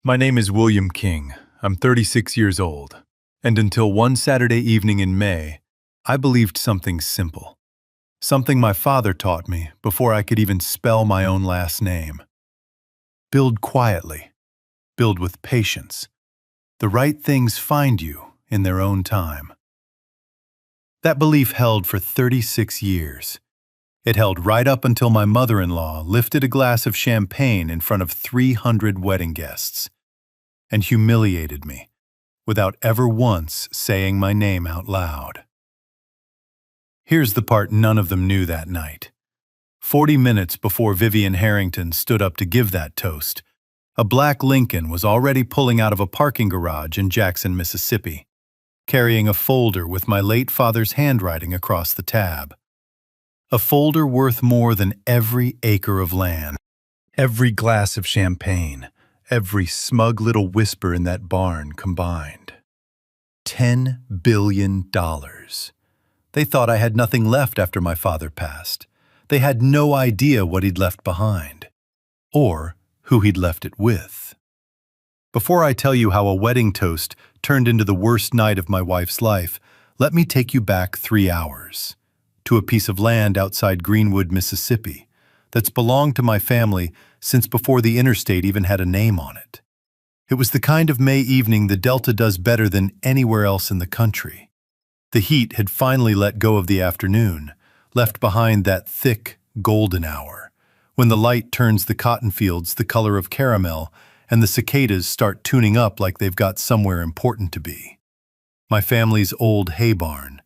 My name is William King. I'm 36 years old. And until one Saturday evening in May, I believed something simple. Something my father taught me before I could even spell my own last name. Build quietly. Build with patience. The right things find you in their own time. That belief held for 36 years. It held right up until my mother-in-law lifted a glass of champagne in front of 300 wedding guests and humiliated me without ever once saying my name out loud. Here's the part none of them knew that night. 40 minutes before Vivian Harrington stood up to give that toast, a black Lincoln was already pulling out of a parking garage in Jackson, Mississippi, carrying a folder with my late father's handwriting across the tab. A folder worth more than every acre of land, every glass of champagne, every smug little whisper in that barn combined. $10 billion. They thought I had nothing left after my father passed. They had no idea what he'd left behind, or who he'd left it with. Before I tell you how a wedding toast turned into the worst night of my wife's life, let me take you back 3 hours, to a piece of land outside Greenwood, Mississippi, that's belonged to my family since before the interstate even had a name on it. It was the kind of May evening the Delta does better than anywhere else in the country. The heat had finally let go of the afternoon, left behind that thick, golden hour, when the light turns the cotton fields the color of caramel and the cicadas start tuning up like they've got somewhere important to be. My family's old hay barn,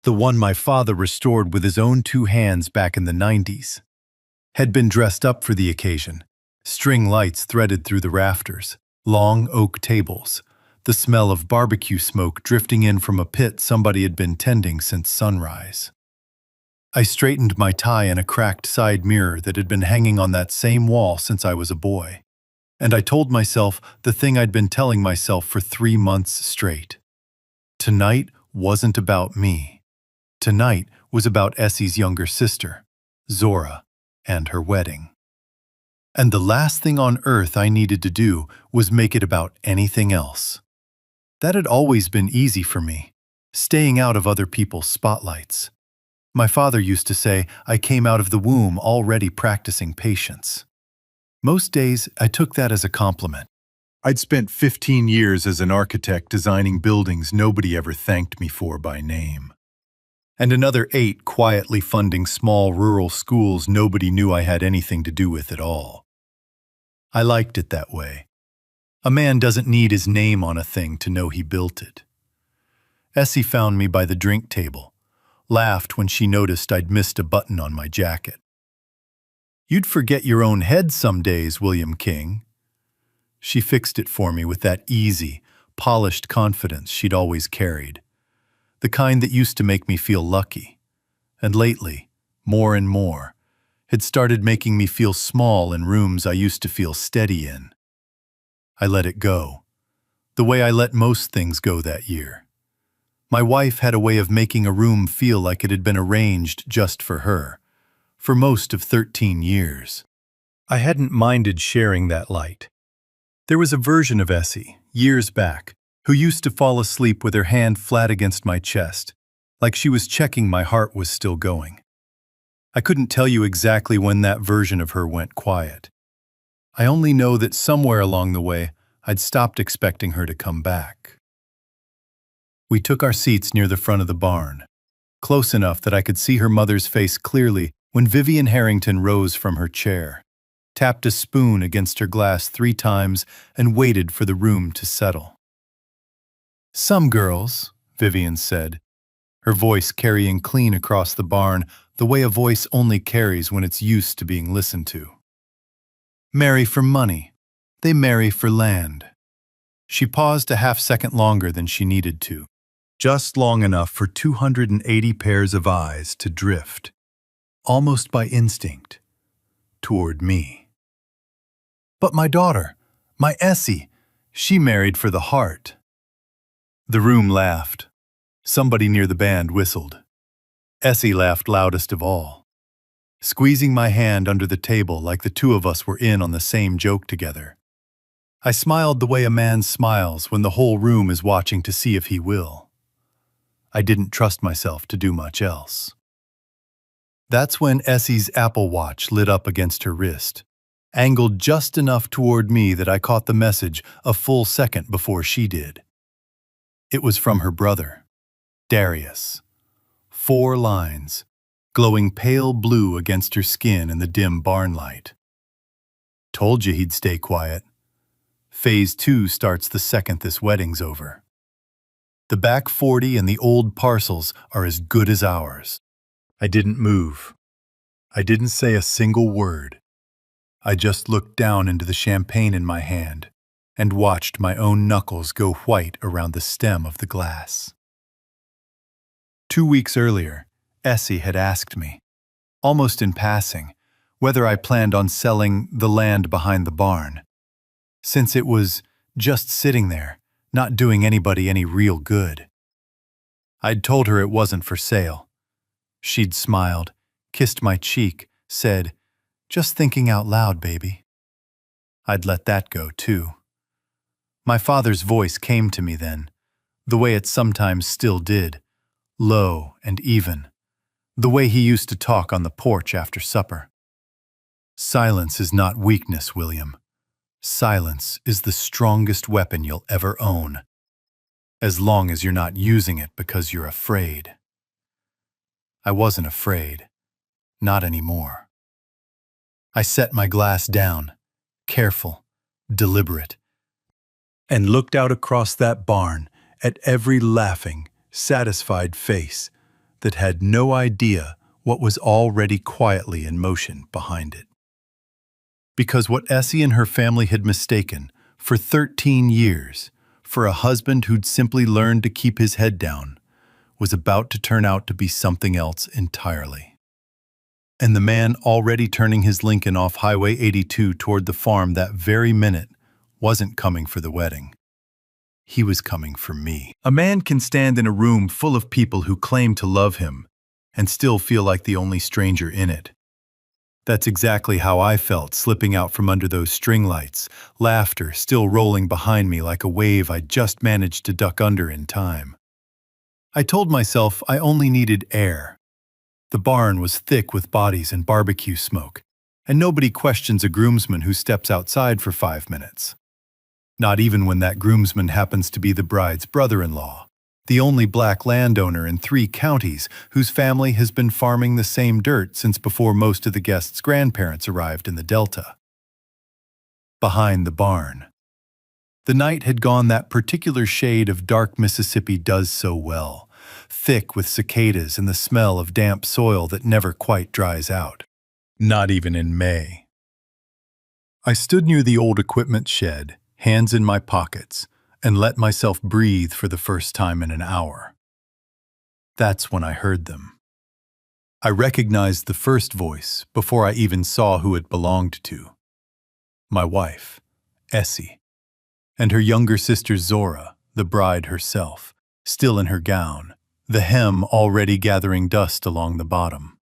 the one my father restored with his own 2 hands back in the 90s, had been dressed up for the occasion, string lights threaded through the rafters, long oak tables, the smell of barbecue smoke drifting in from a pit somebody had been tending since sunrise. I straightened my tie in a cracked side mirror that had been hanging on that same wall since I was a boy, and I told myself the thing I'd been telling myself for 3 months straight. Tonight wasn't about me. Tonight was about Essie's younger sister, Zora, and her wedding. And the last thing on earth I needed to do was make it about anything else. That had always been easy for me, staying out of other people's spotlights. My father used to say I came out of the womb already practicing patience. Most days, I took that as a compliment. I'd spent 15 years as an architect designing buildings nobody ever thanked me for by name. And another 8 quietly funding small rural schools nobody knew I had anything to do with at all. I liked it that way. A man doesn't need his name on a thing to know he built it. Essie found me by the drink table, laughed when she noticed I'd missed a button on my jacket. "You'd forget your own head some days, William King." She fixed it for me with that easy, polished confidence she'd always carried, the kind that used to make me feel lucky, and lately, more and more, had started making me feel small in rooms I used to feel steady in. I let it go, the way I let most things go that year. My wife had a way of making a room feel like it had been arranged just for her, for most of 13 years. I hadn't minded sharing that light. There was a version of Essie, years back, who used to fall asleep with her hand flat against my chest, like she was checking my heart was still going. I couldn't tell you exactly when that version of her went quiet. I only know that somewhere along the way, I'd stopped expecting her to come back. We took our seats near the front of the barn, close enough that I could see her mother's face clearly when Vivian Harrington rose from her chair, tapped a spoon against her glass 3 times, and waited for the room to settle. "Some girls," Vivian said, her voice carrying clean across the barn the way a voice only carries when it's used to being listened to, "marry for money. They marry for land." She paused a half-second longer than she needed to, just long enough for 280 pairs of eyes to drift, almost by instinct, toward me. "But my daughter, my Essie, she married for the heart." The room laughed. Somebody near the band whistled. Essie laughed loudest of all, squeezing my hand under the table like the 2 of us were in on the same joke together. I smiled the way a man smiles when the whole room is watching to see if he will. I didn't trust myself to do much else. That's when Essie's Apple Watch lit up against her wrist, angled just enough toward me that I caught the message a full second before she did. It was from her brother, Darius. 4 lines, glowing pale blue against her skin in the dim barn light. Told you he'd stay quiet. Phase 2 starts the second this wedding's over. The back 40 and the old parcels are as good as ours. I didn't move. I didn't say a single word. I just looked down into the champagne in my hand and watched my own knuckles go white around the stem of the glass. 2 weeks earlier, Essie had asked me, almost in passing, whether I planned on selling the land behind the barn, since it was just sitting there, not doing anybody any real good. I'd told her it wasn't for sale. She'd smiled, kissed my cheek, said, "Just thinking out loud, baby." I'd let that go, too. My father's voice came to me then, the way it sometimes still did, low and even, the way he used to talk on the porch after supper. Silence is not weakness, William. Silence is the strongest weapon you'll ever own, as long as you're not using it because you're afraid. I wasn't afraid. Not anymore. I set my glass down, careful, deliberate, and looked out across that barn at every laughing, satisfied face that had no idea what was already quietly in motion behind it. Because what Essie and her family had mistaken for 13 years for a husband who'd simply learned to keep his head down was about to turn out to be something else entirely. And the man already turning his Lincoln off Highway 82 toward the farm that very minute wasn't coming for the wedding. He was coming for me. A man can stand in a room full of people who claim to love him and still feel like the only stranger in it. That's exactly how I felt slipping out from under those string lights, laughter still rolling behind me like a wave I just managed to duck under in time. I told myself I only needed air. The barn was thick with bodies and barbecue smoke, and nobody questions a groomsman who steps outside for 5 minutes. Not even when that groomsman happens to be the bride's brother-in-law, the only black landowner in 3 counties whose family has been farming the same dirt since before most of the guests' grandparents arrived in the Delta. Behind the barn. The night had gone that particular shade of dark Mississippi does so well, thick with cicadas and the smell of damp soil that never quite dries out. Not even in May. I stood near the old equipment shed, hands in my pockets, and let myself breathe for the first time in an hour. That's when I heard them. I recognized the first voice before I even saw who it belonged to. My wife, Essie, and her younger sister Zora, the bride herself, still in her gown, the hem already gathering dust along the bottom,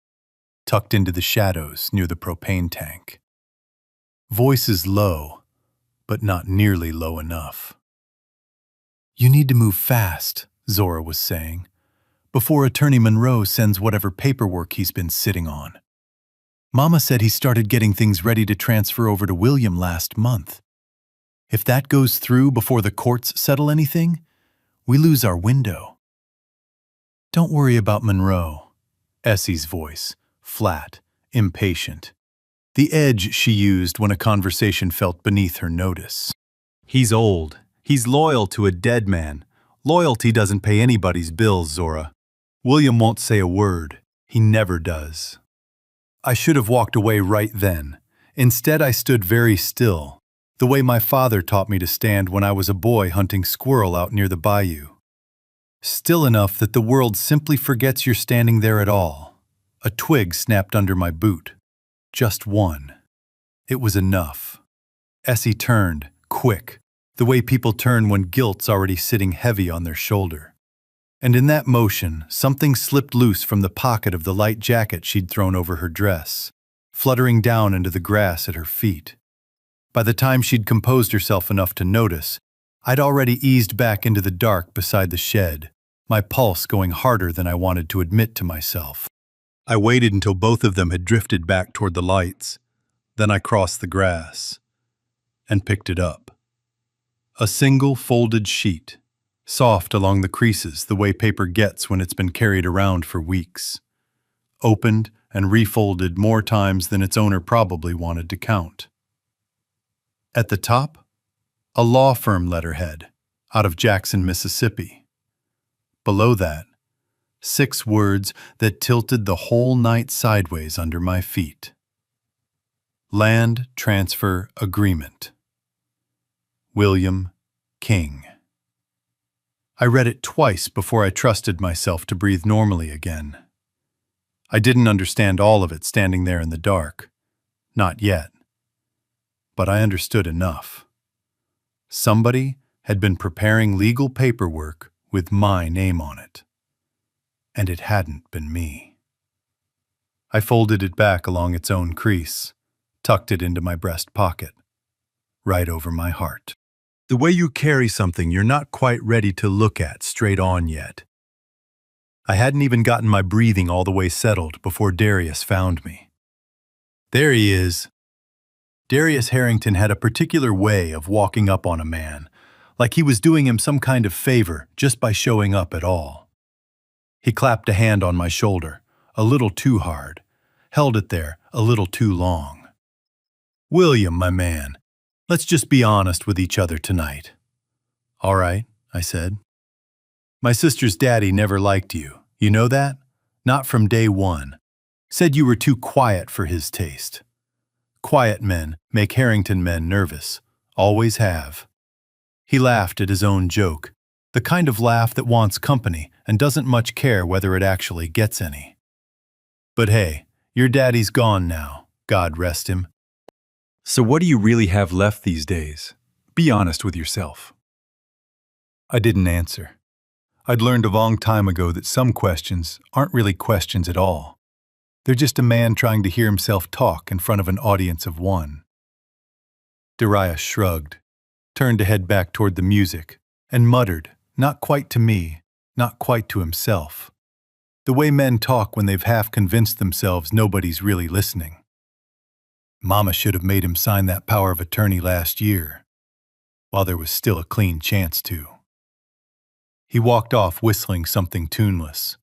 tucked into the shadows near the propane tank. Voices low, but not nearly low enough. "You need to move fast," Zora was saying, "before Attorney Monroe sends whatever paperwork he's been sitting on. Mama said he started getting things ready to transfer over to William last month. If that goes through before the courts settle anything, we lose our window." "Don't worry about Monroe," Essie's voice, flat, impatient, the edge she used when a conversation felt beneath her notice. "He's old. He's loyal to a dead man. Loyalty doesn't pay anybody's bills, Zora. William won't say a word. He never does." I should have walked away right then. Instead, I stood very still, the way my father taught me to stand when I was a boy hunting squirrel out near the bayou. Still enough that the world simply forgets you're standing there at all. A twig snapped under my boot. Just one. It was enough. Essie turned, quick, the way people turn when guilt's already sitting heavy on their shoulder. And in that motion, something slipped loose from the pocket of the light jacket she'd thrown over her dress, fluttering down into the grass at her feet. By the time she'd composed herself enough to notice, I'd already eased back into the dark beside the shed, my pulse going harder than I wanted to admit to myself. I waited until both of them had drifted back toward the lights. Then I crossed the grass and picked it up. A single folded sheet, soft along the creases the way paper gets when it's been carried around for weeks. Opened and refolded more times than its owner probably wanted to count. At the top, a law firm letterhead, out of Jackson, Mississippi. Below that, 6 words that tilted the whole night sideways under my feet. Land Transfer Agreement. William King. I read it twice before I trusted myself to breathe normally again. I didn't understand all of it standing there in the dark. Not yet. But I understood enough. Somebody had been preparing legal paperwork with my name on it. And it hadn't been me. I folded it back along its own crease, tucked it into my breast pocket, right over my heart. The way you carry something you're not quite ready to look at straight on yet. I hadn't even gotten my breathing all the way settled before Darius found me. There he is. Darius Harrington had a particular way of walking up on a man, like he was doing him some kind of favor just by showing up at all. He clapped a hand on my shoulder, a little too hard, held it there a little too long. William, my man, let's just be honest with each other tonight. All right, I said. My sister's daddy never liked you. You know that? Not from day one. Said you were too quiet for his taste. Quiet men make Harrington men nervous. Always have. He laughed at his own joke, the kind of laugh that wants company and doesn't much care whether it actually gets any. But hey, your daddy's gone now, God rest him. So what do you really have left these days? Be honest with yourself. I didn't answer. I'd learned a long time ago that some questions aren't really questions at all. They're just a man trying to hear himself talk in front of an audience of one. Darius shrugged, turned to head back toward the music, and muttered, not quite to me, not quite to himself. The way men talk when they've half convinced themselves nobody's really listening. Mama should have made him sign that power of attorney last year, while there was still a clean chance to. He walked off whistling something tuneless.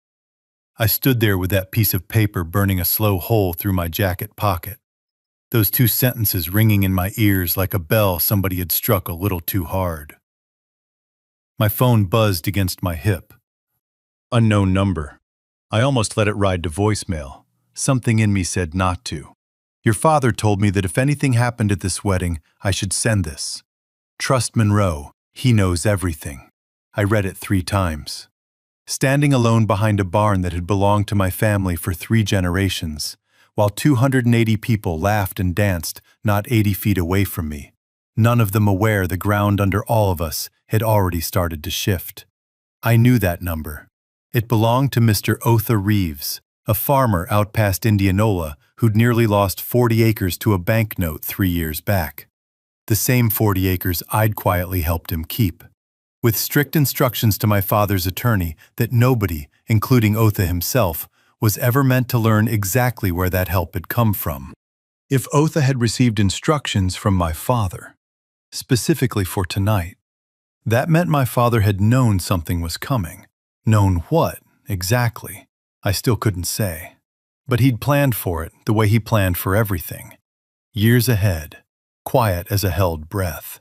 I stood there with that piece of paper burning a slow hole through my jacket pocket, those 2 sentences ringing in my ears like a bell somebody had struck a little too hard. My phone buzzed against my hip. Unknown number. I almost let it ride to voicemail. Something in me said not to. Your father told me that if anything happened at this wedding, I should send this. Trust Monroe. He knows everything. I read it 3 times. Standing alone behind a barn that had belonged to my family for 3 generations, while 280 people laughed and danced not 80 feet away from me, none of them aware the ground under all of us had already started to shift. I knew that number. It belonged to Mr. Otha Reeves, a farmer out past Indianola who'd nearly lost 40 acres to a banknote 3 years back. The same 40 acres I'd quietly helped him keep, with strict instructions to my father's attorney that nobody, including Otha himself, was ever meant to learn exactly where that help had come from. If Otha had received instructions from my father, specifically for tonight, that meant my father had known something was coming. Known what, exactly, I still couldn't say. But he'd planned for it the way he planned for everything. Years ahead, quiet as a held breath.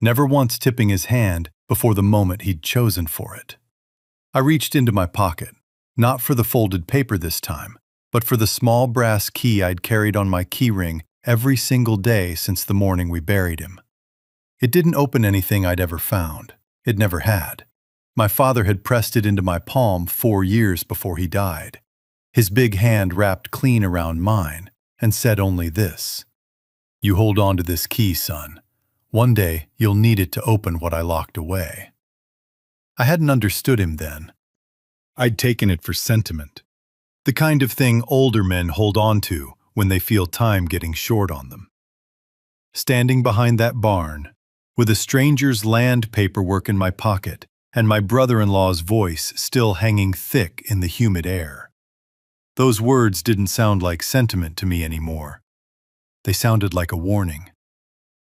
Never once tipping his hand before the moment he'd chosen for it. I reached into my pocket, not for the folded paper this time, but for the small brass key I'd carried on my key ring every single day since the morning we buried him. It didn't open anything I'd ever found. It never had. My father had pressed it into my palm 4 years before he died. His big hand wrapped clean around mine and said only this: "You hold on to this key, son. One day you'll need it to open what I locked away." I hadn't understood him then. I'd taken it for sentiment. The kind of thing older men hold on to when they feel time getting short on them. standing behind that barn, with a stranger's land paperwork in my pocket and my brother-in-law's voice still hanging thick in the humid air. Those words didn't sound like sentiment to me anymore. They sounded like a warning,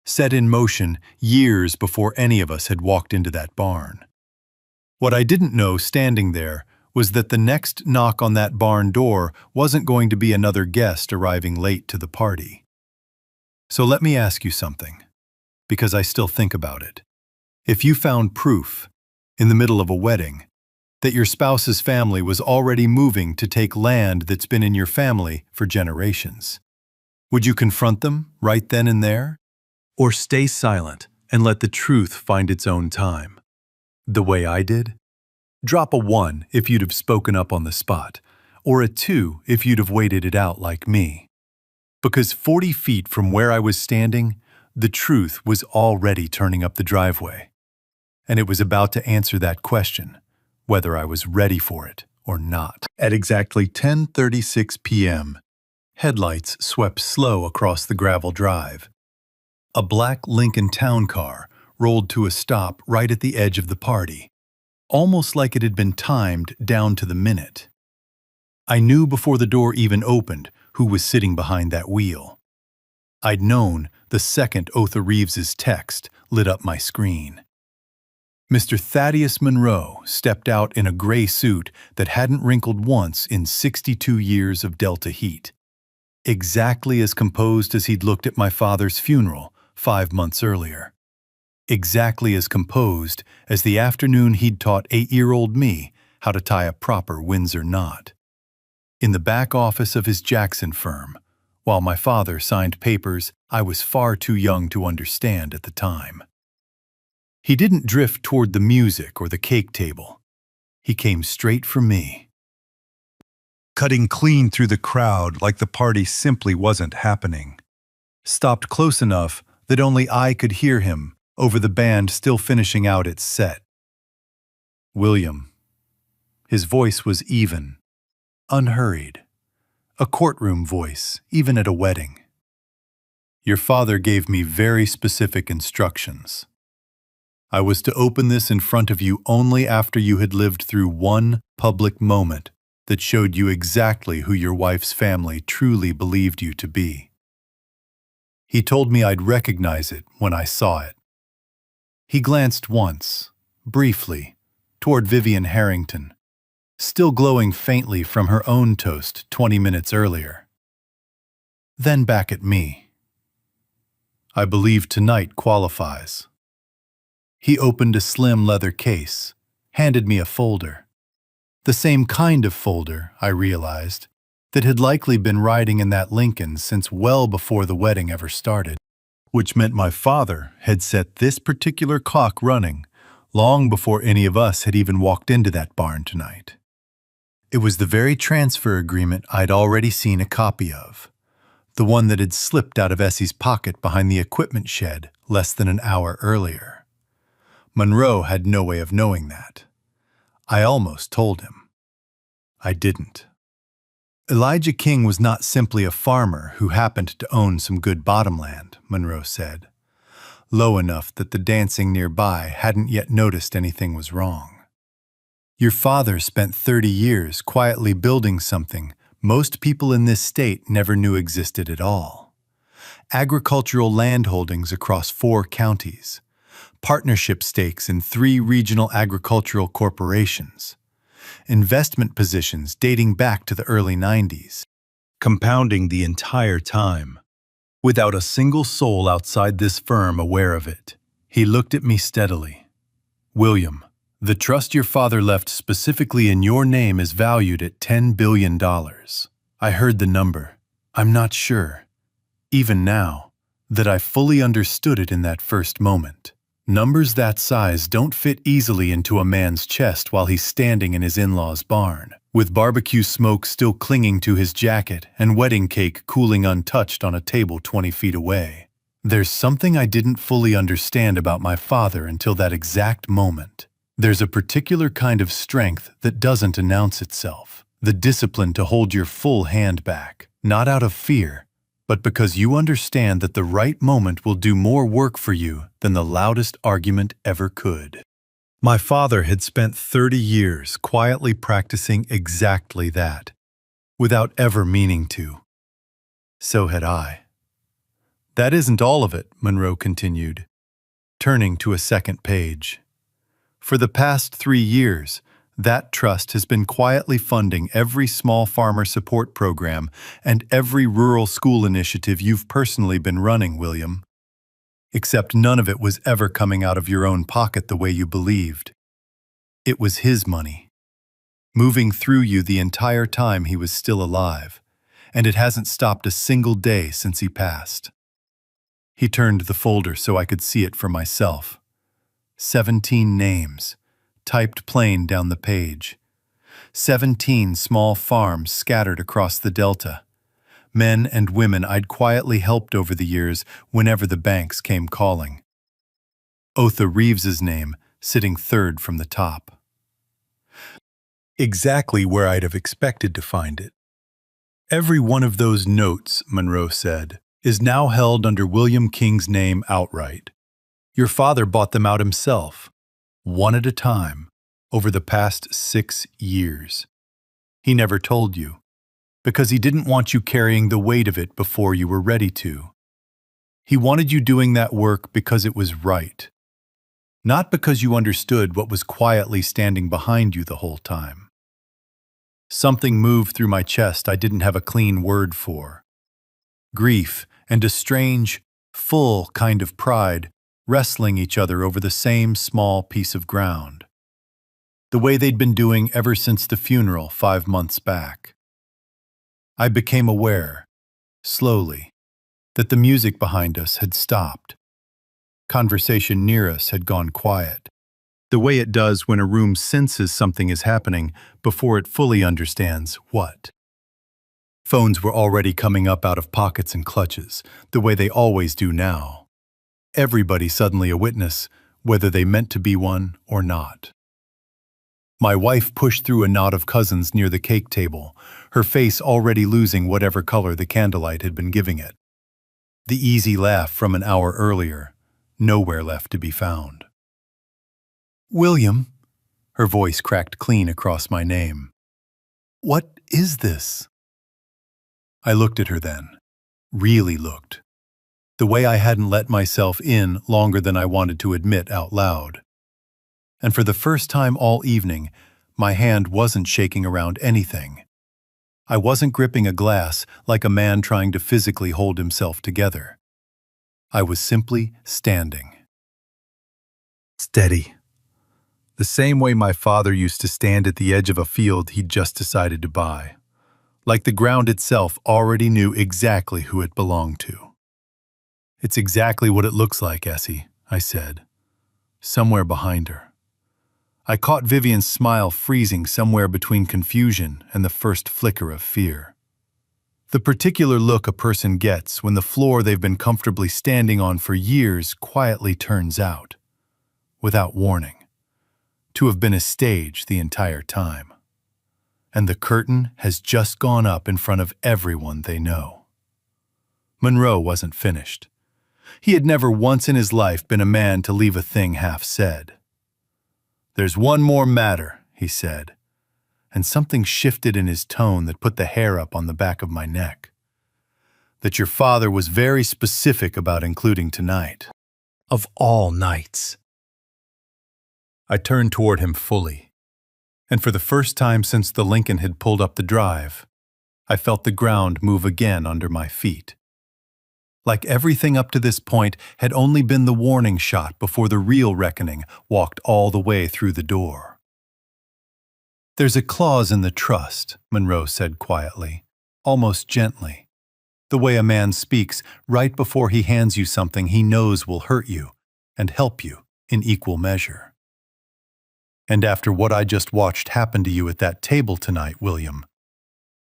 set in motion years before any of us had walked into that barn. What I didn't know standing there was that the next knock on that barn door wasn't going to be another guest arriving late to the party. So let me ask you something, because I still think about it. If you found proof, in the middle of a wedding, that your spouse's family was already moving to take land that's been in your family for generations, would you confront them right then and there? Or stay silent and let the truth find its own time? The way I did? Drop a 1 if you'd have spoken up on the spot, or a 2 if you'd have waited it out like me. Because 40 feet from where I was standing, the truth was already turning up the driveway. And it was about to answer that question, whether I was ready for it or not. At exactly 10:36 p.m., headlights swept slow across the gravel drive. A black Lincoln Town car rolled to a stop right at the edge of the party, almost like it had been timed down to the minute. I knew before the door even opened who was sitting behind that wheel. I'd known the second Otha Reeves's text lit up my screen. Mr. Thaddeus Monroe stepped out in a gray suit that hadn't wrinkled once in 62 years of Delta heat. Exactly as composed as he'd looked at my father's funeral 5 months earlier. Exactly as composed as the afternoon he'd taught 8-year-old me how to tie a proper Windsor knot. In the back office of his Jackson firm, while my father signed papers I was far too young to understand at the time. He didn't drift toward the music or the cake table. He came straight for me, cutting clean through the crowd like the party simply wasn't happening. Stopped close enough that only I could hear him over the band still finishing out its set. William. His voice was even, unhurried, a courtroom voice, even at a wedding. Your father gave me very specific instructions. I was to open this in front of you only after you had lived through one public moment that showed you exactly who your wife's family truly believed you to be. He told me I'd recognize it when I saw it. He glanced once, briefly, toward Vivian Harrington, still glowing faintly from her own toast 20 minutes earlier. Then back at me. I believe tonight qualifies. He opened a slim leather case, handed me a folder. The same kind of folder, I realized, that had likely been riding in that Lincoln since well before the wedding ever started, which meant my father had set this particular clock running long before any of us had even walked into that barn tonight. It was the very transfer agreement I'd already seen a copy of, the one that had slipped out of Essie's pocket behind the equipment shed less than an hour earlier. Monroe had no way of knowing that. I almost told him. I didn't. Elijah King was not simply a farmer who happened to own some good bottomland, Monroe said, low enough that the dancing nearby hadn't yet noticed anything was wrong. Your father spent 30 years quietly building something most people in this state never knew existed at all. Agricultural landholdings across 4 counties, partnership stakes in 3 regional agricultural corporations, investment positions dating back to the early 90s, compounding the entire time, without a single soul outside this firm aware of it. He looked at me steadily. William, the trust your father left specifically in your name is valued at $10 billion. I heard the number. I'm not sure, even now, that I fully understood it in that first moment. Numbers that size don't fit easily into a man's chest while he's standing in his in-law's barn, with barbecue smoke still clinging to his jacket and wedding cake cooling untouched on a table 20 feet away. There's something I didn't fully understand about my father until that exact moment. There's a particular kind of strength that doesn't announce itself, the discipline to hold your full hand back, not out of fear, but because you understand that the right moment will do more work for you than the loudest argument ever could. My father had spent 30 years quietly practicing exactly that, without ever meaning to. So had I. That isn't all of it, Monroe continued, turning to a second page. For the past 3 years, that trust has been quietly funding every small farmer support program and every rural school initiative you've personally been running, William. Except none of it was ever coming out of your own pocket the way you believed. It was his money, moving through you the entire time he was still alive, and it hasn't stopped a single day since he passed. He turned the folder so I could see it for myself. 17 names, typed plain down the page. 17 small farms scattered across the Delta. Men and women I'd quietly helped over the years whenever the banks came calling. Otha Reeves's name sitting third from the top. Exactly where I'd have expected to find it. Every one of those notes, Monroe said, is now held under William King's name outright. Your father bought them out himself, one at a time, over the past 6 years. He never told you, because he didn't want you carrying the weight of it before you were ready to. He wanted you doing that work because it was right, not because you understood what was quietly standing behind you the whole time. Something moved through my chest I didn't have a clean word for. Grief and a strange, full kind of pride wrestling each other over the same small piece of ground. The way they'd been doing ever since the funeral 5 months back. I became aware, slowly, that the music behind us had stopped. Conversation near us had gone quiet, the way it does when a room senses something is happening before it fully understands what. Phones were already coming up out of pockets and clutches, the way they always do now. Everybody suddenly a witness, whether they meant to be one or not. My wife pushed through a knot of cousins near the cake table, her face already losing whatever color the candlelight had been giving it. The easy laugh from an hour earlier, nowhere left to be found. William, her voice cracked clean across my name. What is this? I looked at her then, really looked. The way I hadn't let myself in longer than I wanted to admit out loud. And for the first time all evening, my hand wasn't shaking around anything. I wasn't gripping a glass like a man trying to physically hold himself together. I was simply standing. Steady. The same way my father used to stand at the edge of a field he'd just decided to buy. Like the ground itself already knew exactly who it belonged to. It's exactly what it looks like, Essie, I said, somewhere behind her. I caught Vivian's smile freezing somewhere between confusion and the first flicker of fear. The particular look a person gets when the floor they've been comfortably standing on for years quietly turns out, without warning, to have been a stage the entire time. And the curtain has just gone up in front of everyone they know. Monroe wasn't finished. He had never once in his life been a man to leave a thing half said. There's one more matter, he said, and something shifted in his tone that put the hair up on the back of my neck. That your father was very specific about including tonight. Of all nights. I turned toward him fully, and for the first time since the Lincoln had pulled up the drive, I felt the ground move again under my feet. Like everything up to this point had only been the warning shot before the real reckoning walked all the way through the door. There's a clause in the trust, Monroe said quietly, almost gently, the way a man speaks right before he hands you something he knows will hurt you and help you in equal measure. And after what I just watched happen to you at that table tonight, William,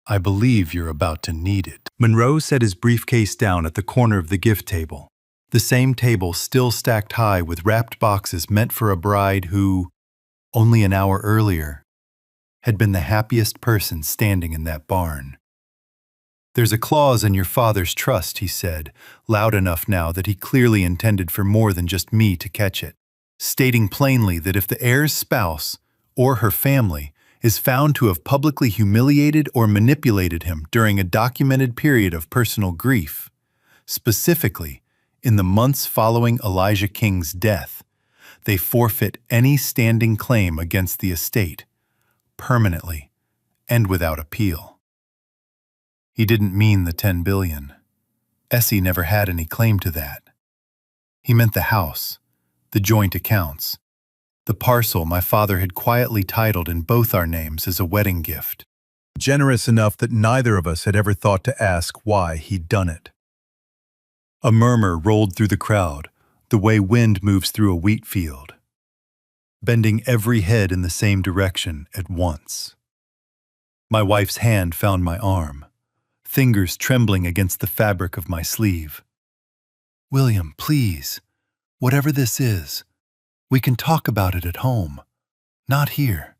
I believe you're about to need it. Monroe set his briefcase down at the corner of the gift table, the same table still stacked high with wrapped boxes meant for a bride who, only an hour earlier, had been the happiest person standing in that barn. There's a clause in your father's trust, he said, loud enough now that he clearly intended for more than just me to catch it, stating plainly that if the heir's spouse, or her family, is found to have publicly humiliated or manipulated him during a documented period of personal grief, specifically in the months following Elijah King's death, they forfeit any standing claim against the estate, permanently and without appeal. He didn't mean the 10 billion. Essie never had any claim to that. He meant the house, the joint accounts, the parcel my father had quietly titled in both our names as a wedding gift, generous enough that neither of us had ever thought to ask why he'd done it. A murmur rolled through the crowd, the way wind moves through a wheat field, bending every head in the same direction at once. My wife's hand found my arm, fingers trembling against the fabric of my sleeve. "William, please, whatever this is, we can talk about it at home. Not here.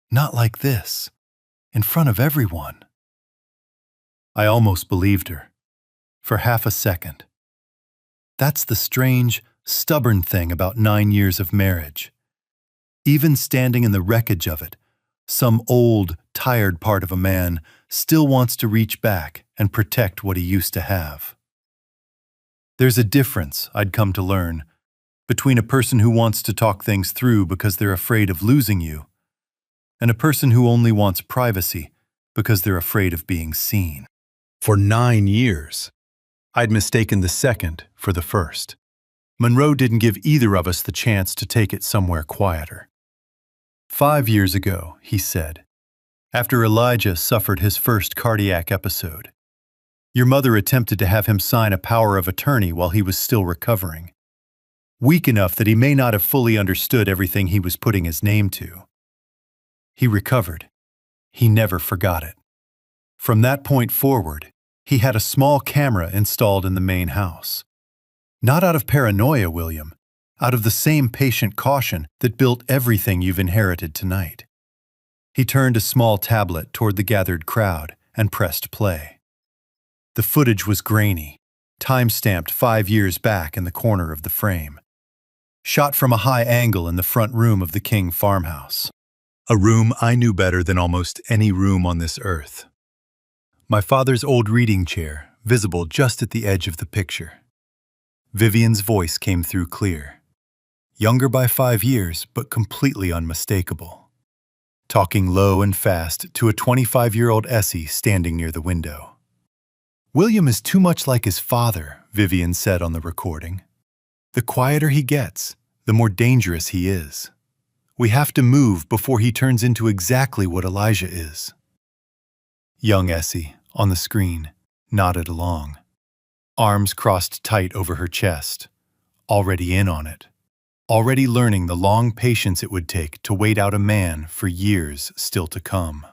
Not like this. In front of everyone." I almost believed her. For half a second. That's the strange, stubborn thing about 9 years of marriage. Even standing in the wreckage of it, some old, tired part of a man still wants to reach back and protect what he used to have. There's a difference, I'd come to learn, between a person who wants to talk things through because they're afraid of losing you, and a person who only wants privacy because they're afraid of being seen. For 9 years, I'd mistaken the second for the first. Monroe didn't give either of us the chance to take it somewhere quieter. 5 years ago, he said, after Elijah suffered his first cardiac episode, your mother attempted to have him sign a power of attorney while he was still recovering, weak enough that he may not have fully understood everything he was putting his name to. He recovered. He never forgot it. From that point forward, he had a small camera installed in the main house. Not out of paranoia, William, out of the same patient caution that built everything you've inherited tonight. He turned a small tablet toward the gathered crowd and pressed play. The footage was grainy, time-stamped 5 years back in the corner of the frame. Shot from a high angle in the front room of the King farmhouse. A room I knew better than almost any room on this earth. My father's old reading chair, visible just at the edge of the picture. Vivian's voice came through clear. Younger by 5 years, but completely unmistakable. Talking low and fast to a 25-year-old Essie standing near the window. William is too much like his father, Vivian said on the recording. The quieter he gets, the more dangerous he is. We have to move before he turns into exactly what Elijah is. Young Essie, on the screen, nodded along. Arms crossed tight over her chest, already in on it. Already learning the long patience it would take to wait out a man for years still to come.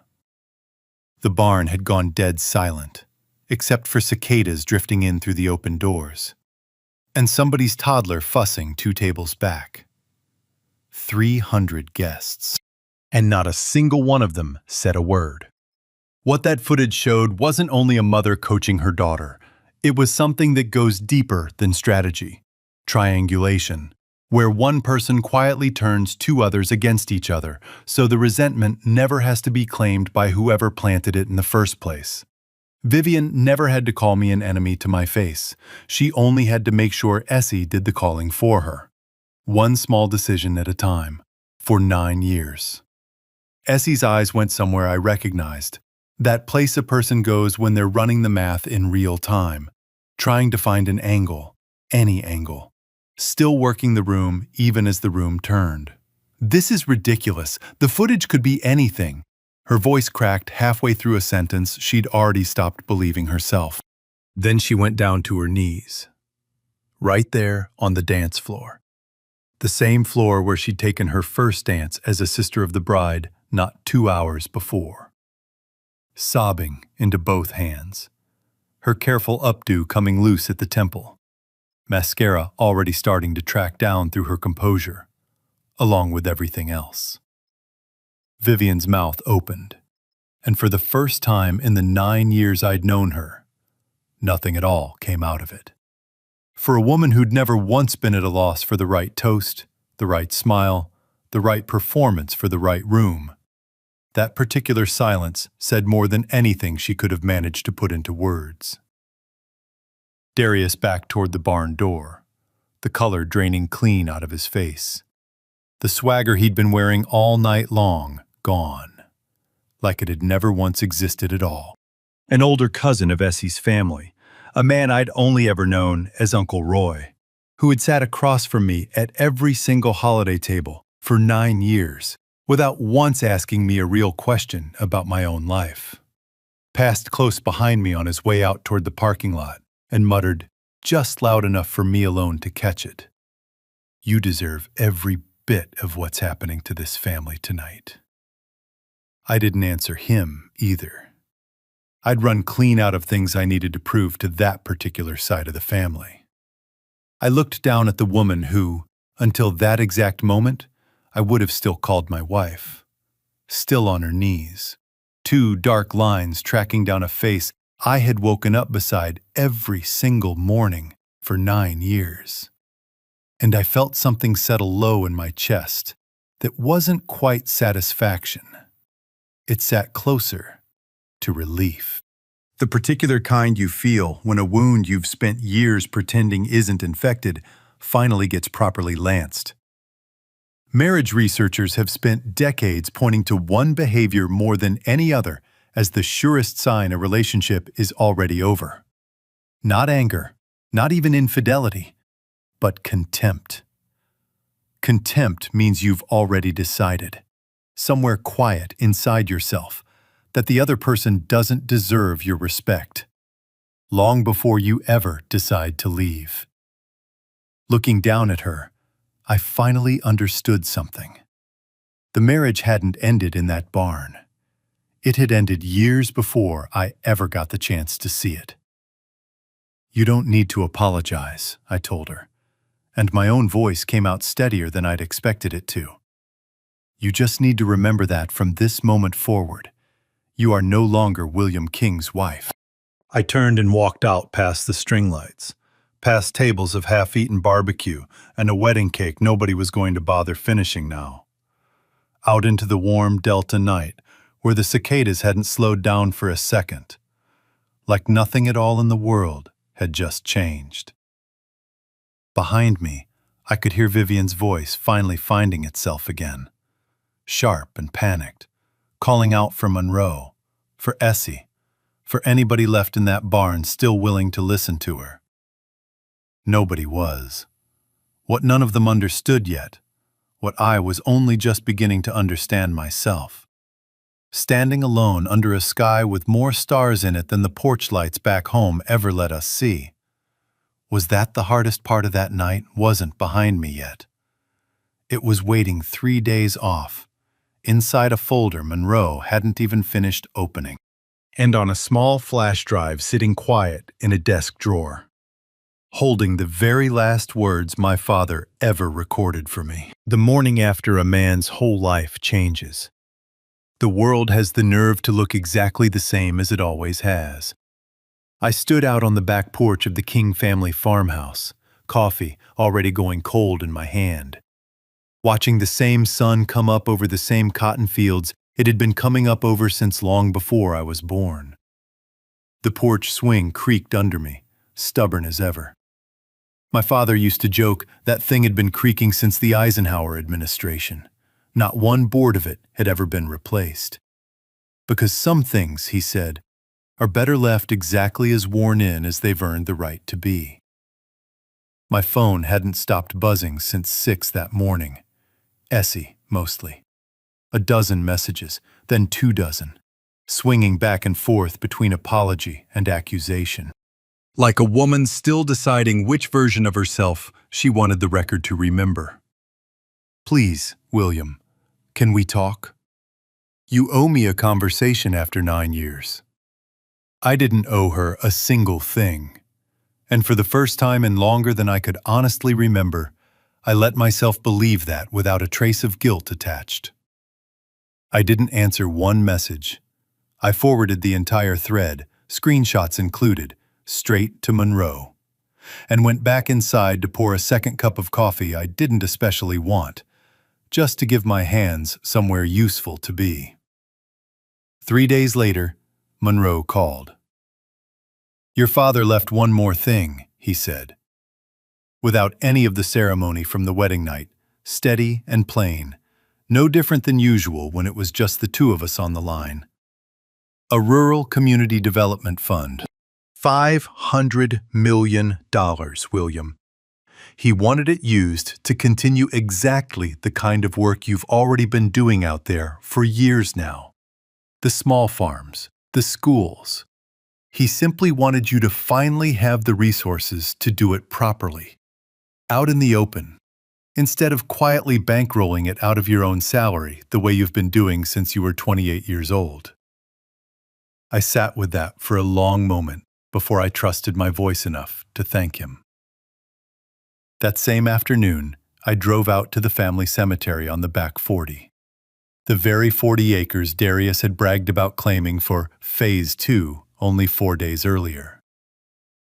The barn had gone dead silent, except for cicadas drifting in through the open doors, and somebody's toddler fussing 2 tables back. 300 guests, and not a single one of them said a word. What that footage showed wasn't only a mother coaching her daughter, it was something that goes deeper than strategy, triangulation, where one person quietly turns 2 others against each other, so the resentment never has to be claimed by whoever planted it in the first place. Vivian never had to call me an enemy to my face. She only had to make sure Essie did the calling for her. One small decision at a time, for 9 years. Essie's eyes went somewhere I recognized. That place a person goes when they're running the math in real time, trying to find an angle, any angle. Still working the room even as the room turned. This is ridiculous. The footage could be anything. Her voice cracked halfway through a sentence she'd already stopped believing herself. Then she went down to her knees. Right there on the dance floor. The same floor where she'd taken her first dance as a sister of the bride not 2 hours before. Sobbing into both hands. Her careful updo coming loose at the temple. Mascara already starting to track down through her composure, along with everything else. Vivian's mouth opened, and for the first time in the 9 years I'd known her, nothing at all came out of it. For a woman who'd never once been at a loss for the right toast, the right smile, the right performance for the right room, that particular silence said more than anything she could have managed to put into words. Darius backed toward the barn door, the color draining clean out of his face. The swagger he'd been wearing all night long gone, like it had never once existed at all. An older cousin of Essie's family, a man I'd only ever known as Uncle Roy, who had sat across from me at every single holiday table for 9 years, without once asking me a real question about my own life, passed close behind me on his way out toward the parking lot and muttered, just loud enough for me alone to catch it, "You deserve every bit of what's happening to this family tonight." I didn't answer him either. I'd run clean out of things I needed to prove to that particular side of the family. I looked down at the woman who, until that exact moment, I would have still called my wife. Still on her knees, 2 dark lines tracking down a face I had woken up beside every single morning for 9 years. And I felt something settle low in my chest that wasn't quite satisfaction. It sat closer to relief. The particular kind you feel when a wound you've spent years pretending isn't infected finally gets properly lanced. Marriage researchers have spent decades pointing to one behavior more than any other as the surest sign a relationship is already over. Not anger, not even infidelity, but contempt. Contempt means you've already decided, somewhere quiet inside yourself, that the other person doesn't deserve your respect, long before you ever decide to leave. Looking down at her, I finally understood something. The marriage hadn't ended in that barn. It had ended years before I ever got the chance to see it. "You don't need to apologize," I told her, and my own voice came out steadier than I'd expected it to. "You just need to remember that from this moment forward, you are no longer William King's wife." I turned and walked out past the string lights, past tables of half-eaten barbecue and a wedding cake nobody was going to bother finishing now. Out into the warm Delta night, where the cicadas hadn't slowed down for a second, like nothing at all in the world had just changed. Behind me, I could hear Vivian's voice finally finding itself again, sharp and panicked, calling out for Monroe, for Essie, for anybody left in that barn still willing to listen to her. Nobody was. What none of them understood yet, what I was only just beginning to understand myself. Standing alone under a sky with more stars in it than the porch lights back home ever let us see. Was that the hardest part of that night wasn't behind me yet? It was waiting 3 days off, inside a folder Monroe hadn't even finished opening, and on a small flash drive sitting quiet in a desk drawer, holding the very last words my father ever recorded for me. The morning after a man's whole life changes, the world has the nerve to look exactly the same as it always has. I stood out on the back porch of the King family farmhouse, coffee already going cold in my hand, watching the same sun come up over the same cotton fields it had been coming up over since long before I was born. The porch swing creaked under me, stubborn as ever. My father used to joke that thing had been creaking since the Eisenhower administration. Not one board of it had ever been replaced. Because some things, he said, are better left exactly as worn in as they've earned the right to be. My phone hadn't stopped buzzing since 6 that morning. Essie, mostly. A dozen messages, then 2 dozen, swinging back and forth between apology and accusation. Like a woman still deciding which version of herself she wanted the record to remember. "Please, William, can we talk? You owe me a conversation after 9 years." I didn't owe her a single thing, and for the first time in longer than I could honestly remember, I let myself believe that without a trace of guilt attached. I didn't answer one message. I forwarded the entire thread, screenshots included, straight to Monroe, and went back inside to pour a second cup of coffee I didn't especially want, just to give my hands somewhere useful to be. 3 days later, Monroe called. "Your father left one more thing," he said. Without any of the ceremony from the wedding night, steady and plain, no different than usual when it was just the two of us on the line. A rural community development fund. $500 million, William. He wanted it used to continue exactly the kind of work you've already been doing out there for years now. The small farms, the schools. He simply wanted you to finally have the resources to do it properly, out in the open, instead of quietly bankrolling it out of your own salary the way you've been doing since you were 28 years old. I sat with that for a long moment before I trusted my voice enough to thank him. That same afternoon, I drove out to the family cemetery on the back 40. The very 40 acres Darius had bragged about claiming for Phase 2 only 4 days earlier.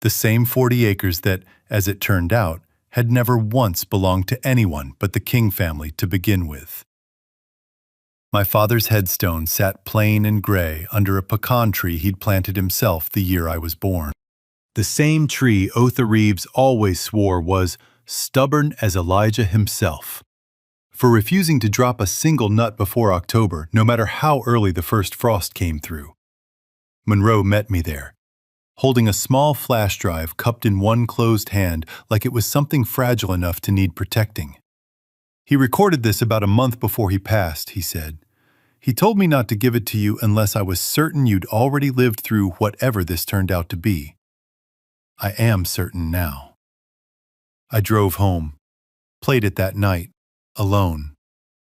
The same 40 acres that, as it turned out, had never once belonged to anyone but the King family to begin with. My father's headstone sat plain and gray under a pecan tree he'd planted himself the year I was born. The same tree Otha Reeves always swore was stubborn as Elijah himself, for refusing to drop a single nut before October, no matter how early the first frost came through. Monroe met me there, holding a small flash drive cupped in one closed hand like it was something fragile enough to need protecting. He recorded this about a month before he passed, he said. He told me not to give it to you unless I was certain you'd already lived through whatever this turned out to be. I am certain now. I drove home, played it that night, alone,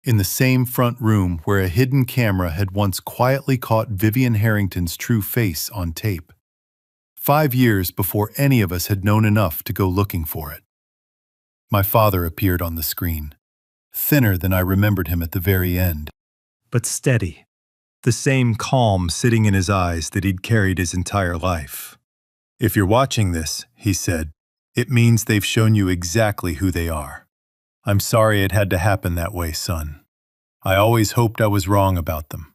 in the same front room where a hidden camera had once quietly caught Vivian Harrington's true face on tape. 5 years before any of us had known enough to go looking for it. My father appeared on the screen, thinner than I remembered him at the very end, but steady, the same calm sitting in his eyes that he'd carried his entire life. "If you're watching this," he said, "it means they've shown you exactly who they are. I'm sorry it had to happen that way, son. I always hoped I was wrong about them.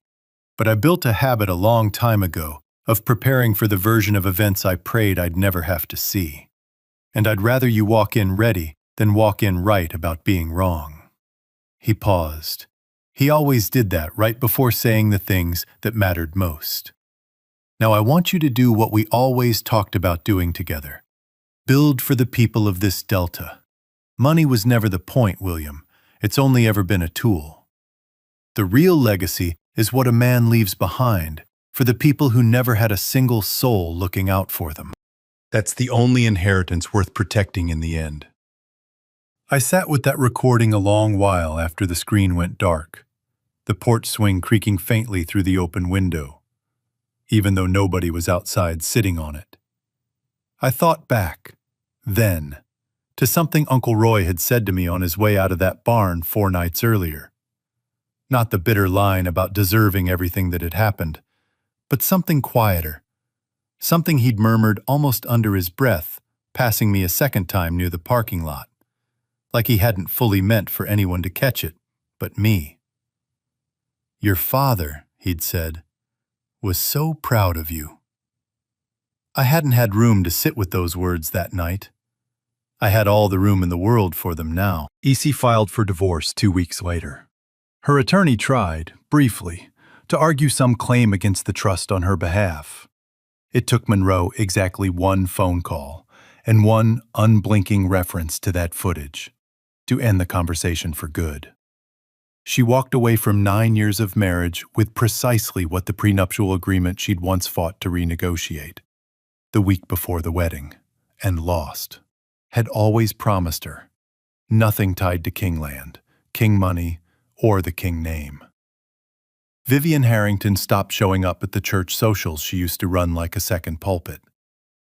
But I built a habit a long time ago of preparing for the version of events I prayed I'd never have to see. And I'd rather you walk in ready than walk in right about being wrong." He paused. He always did that right before saying the things that mattered most. "Now I want you to do what we always talked about doing together. Build for the people of this delta. Money was never the point, William. It's only ever been a tool. The real legacy is what a man leaves behind for the people who never had a single soul looking out for them. That's the only inheritance worth protecting in the end." I sat with that recording a long while after the screen went dark, the porch swing creaking faintly through the open window, even though nobody was outside sitting on it. I thought back, then, to something Uncle Roy had said to me on his way out of that barn 4 nights earlier. Not the bitter line about deserving everything that had happened, but something quieter, something he'd murmured almost under his breath, passing me a second time near the parking lot, like he hadn't fully meant for anyone to catch it, but me. "Your father," he'd said, "was so proud of you." I hadn't had room to sit with those words that night. I had all the room in the world for them now. Essie filed for divorce 2 weeks later. Her attorney tried, briefly, to argue some claim against the trust on her behalf. It took Monroe exactly 1 phone call and 1 unblinking reference to that footage to end the conversation for good. She walked away from 9 years of marriage with precisely what the prenuptial agreement she'd once fought to renegotiate, the week before the wedding, and lost, had always promised her. Nothing tied to Kingland, King money, or the King name. Vivian Harrington stopped showing up at the church socials she used to run like a second pulpit.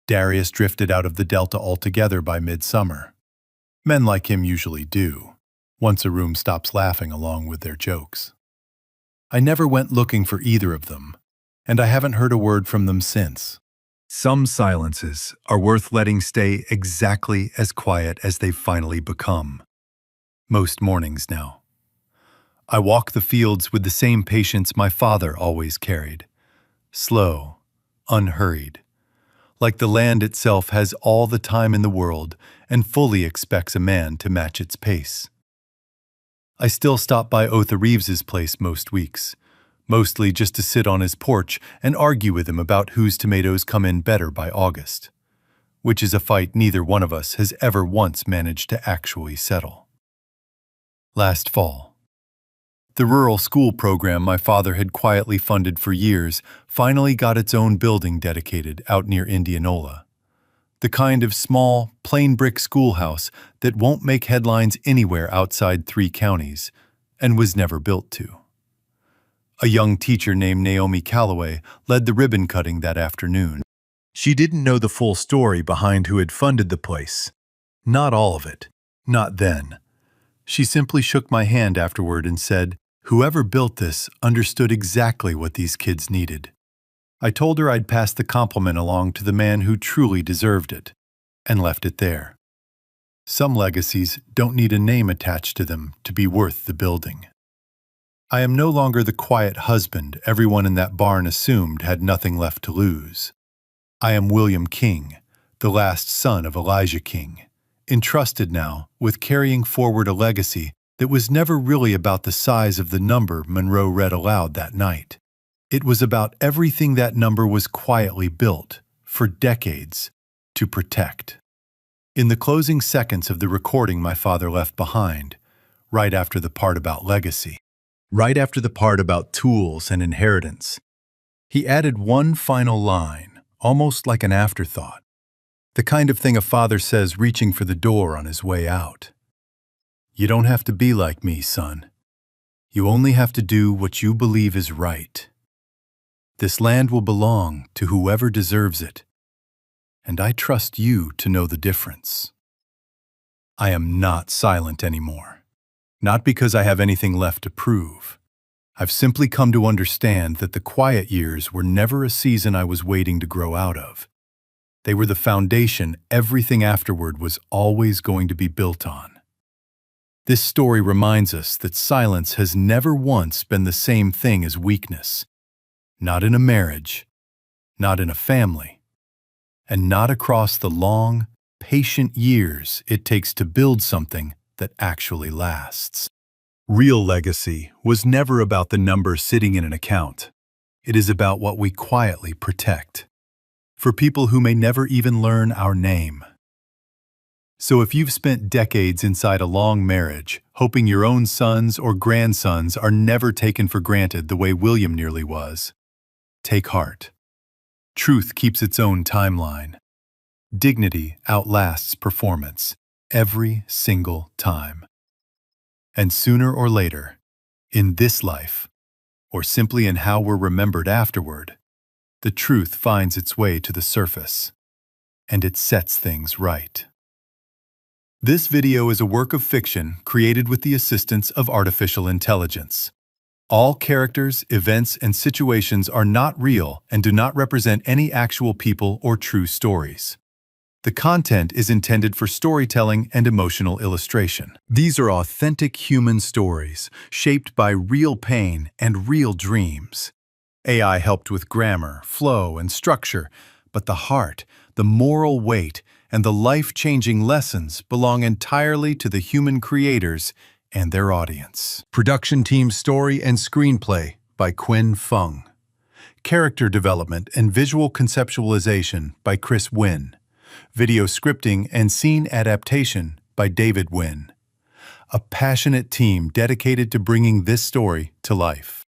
Darius drifted out of the Delta altogether by midsummer. Men like him usually do, once a room stops laughing along with their jokes. I never went looking for either of them, and I haven't heard a word from them since. Some silences are worth letting stay exactly as quiet as they've finally become. Most mornings now. I walk the fields with the same patience my father always carried. Slow, unhurried. Like the land itself has all the time in the world and fully expects a man to match its pace. I still stop by Otha Reeves's place most weeks, mostly just to sit on his porch and argue with him about whose tomatoes come in better by August, which is a fight neither one of us has ever once managed to actually settle. Last fall, the rural school program my father had quietly funded for years finally got its own building dedicated out near Indianola. The kind of small, plain brick schoolhouse that won't make headlines anywhere outside 3 counties and was never built to. A young teacher named Naomi Calloway led the ribbon cutting that afternoon. She didn't know the full story behind who had funded the place. Not all of it. Not then. She simply shook my hand afterward and said, "Whoever built this understood exactly what these kids needed." I told her I'd pass the compliment along to the man who truly deserved it, and left it there. Some legacies don't need a name attached to them to be worth the building. I am no longer the quiet husband everyone in that barn assumed had nothing left to lose. I am William King, the last son of Elijah King, entrusted now with carrying forward a legacy that was never really about the size of the number Monroe read aloud that night. It was about everything that number was quietly built, for decades, to protect. In the closing seconds of the recording my father left behind, right after the part about legacy, right after the part about tools and inheritance, he added one final line, almost like an afterthought, the kind of thing a father says reaching for the door on his way out. "You don't have to be like me, son. You only have to do what you believe is right. This land will belong to whoever deserves it, and I trust you to know the difference." I am not silent anymore. Not because I have anything left to prove. I've simply come to understand that the quiet years were never a season I was waiting to grow out of. They were the foundation everything afterward was always going to be built on. This story reminds us that silence has never once been the same thing as weakness. Not in a marriage, not in a family, and not across the long, patient years it takes to build something that actually lasts. Real legacy was never about the number sitting in an account. It is about what we quietly protect, for people who may never even learn our name. So if you've spent decades inside a long marriage, hoping your own sons or grandsons are never taken for granted the way William nearly was, take heart. Truth keeps its own timeline. Dignity outlasts performance, every single time. And sooner or later, in this life, or simply in how we're remembered afterward, the truth finds its way to the surface, and it sets things right. This video is a work of fiction created with the assistance of artificial intelligence. All characters, events, and situations are not real and do not represent any actual people or true stories. The content is intended for storytelling and emotional illustration. These are authentic human stories, shaped by real pain and real dreams. AI helped with grammar, flow, and structure, but the heart, the moral weight, and the life-changing lessons belong entirely to the human creators and their audience. Production team story and screenplay by Quinn Fung. Character development and visual conceptualization by Chris Wynn. Video scripting and scene adaptation by David Wynn. A passionate team dedicated to bringing this story to life.